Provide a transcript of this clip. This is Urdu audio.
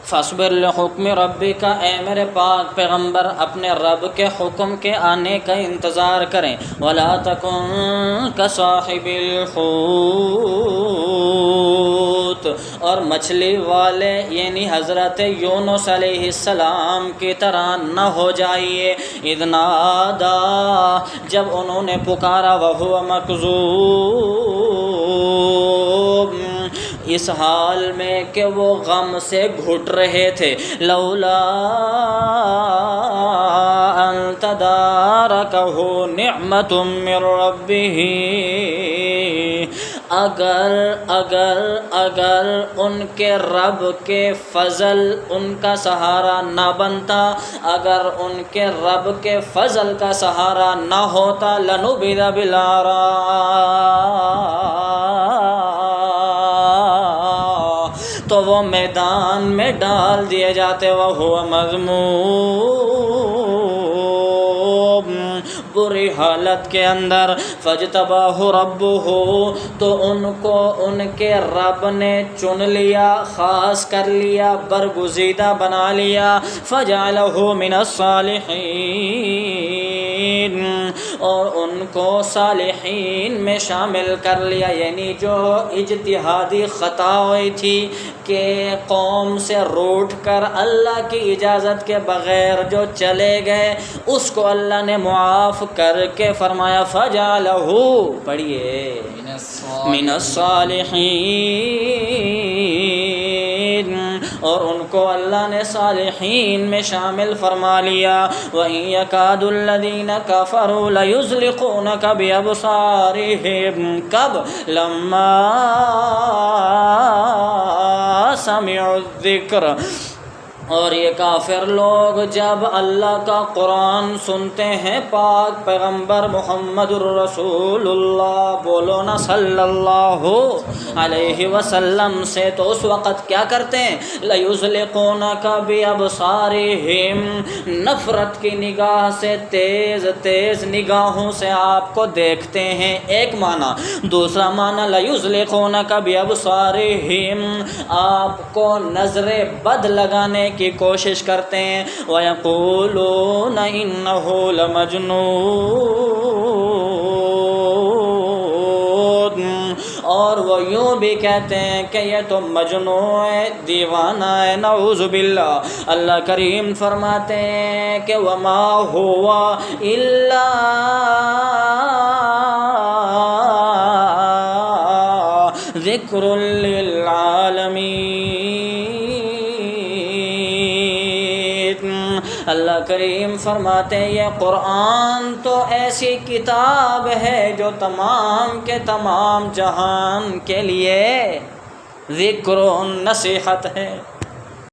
فاصبر لحکم ربک، اے میرے پاک پیغمبر اپنے رب کے حکم کے آنے کا انتظار کریں۔ ولا تکن کصاحب الحوت، اور مچھلی والے یعنی حضرت یونس علیہ السلام کی طرح نہ ہو جائیے۔ اذ نادا، جب انہوں نے پکارا، وہو مکذوب، اس حال میں کہ وہ غم سے گھٹ رہے تھے۔ لولا ان تدارکہ نعمت من ربہ، اگر ان کے رب کے فضل ان کا سہارا نہ بنتا، اگر ان کے رب کے فضل کا سہارا نہ ہوتا، لنبذ بالعراء، تو وہ میدان میں ڈال دیے جاتے۔ وہو مذموم، بری حالت کے اندر۔ فاجتباہ ربہ، تو ان کو ان کے رب نے چن لیا، خاص کر لیا، برگزیدہ بنا لیا۔ فجعلہ من الصالحین، اور ان کو صالحین میں شامل کر لیا، یعنی جو اجتہادی خطا ہوئی تھی کہ قوم سے روٹ کر اللہ کی اجازت کے بغیر جو چلے گئے، اس کو اللہ نے معاف کر کے فرمایا فجعلہ، پڑھیے، من الصالحین، اور ان کو اللہ نے صالحین میں شامل فرما لیا۔ وَإِن يَكَادُ الَّذِينَ كَفَرُوا لَيُزْلِقُونَكَ بِأَبْصَارِهِمْ، کب؟ لَمَّا سَمِعُوا الذِّكْرَ، اور یہ کافر لوگ جب اللہ کا قرآن سنتے ہیں، پاک پیغمبر محمد الرسول اللہ، بولو نا صلی اللہ علیہ وسلم سے، تو اس وقت کیا کرتے ہیں؟ لَيُزْلِقُونَكَ بِأَبْصَارِهِمْ، نفرت کی نگاہ سے، تیز تیز نگاہوں سے آپ کو دیکھتے ہیں، ایک معنی۔ دوسرا معنی لَيُزْلِقُونَكَ بِأَبْصَارِهِمْ، آپ کو نظر بد لگانے کی کوشش کرتے ہیں۔ وَيَقُولُونَ إِنَّهُ لَمَجْنُونٌ، اور وہ یوں بھی کہتے ہیں کہ یہ تو مجنون ہے، دیوانہ ہے، نعوذ باللہ۔ اللہ کریم فرماتے ہیں کہ وَمَا هُوَ إِلَّا ذِكْرٌ لِّلْعَالَمِينَ۔ اللہ کریم فرماتے ہیں یہ قرآن تو ایسی کتاب ہے جو تمام کے تمام جہان کے لیے ذکر، نصیحت ہے۔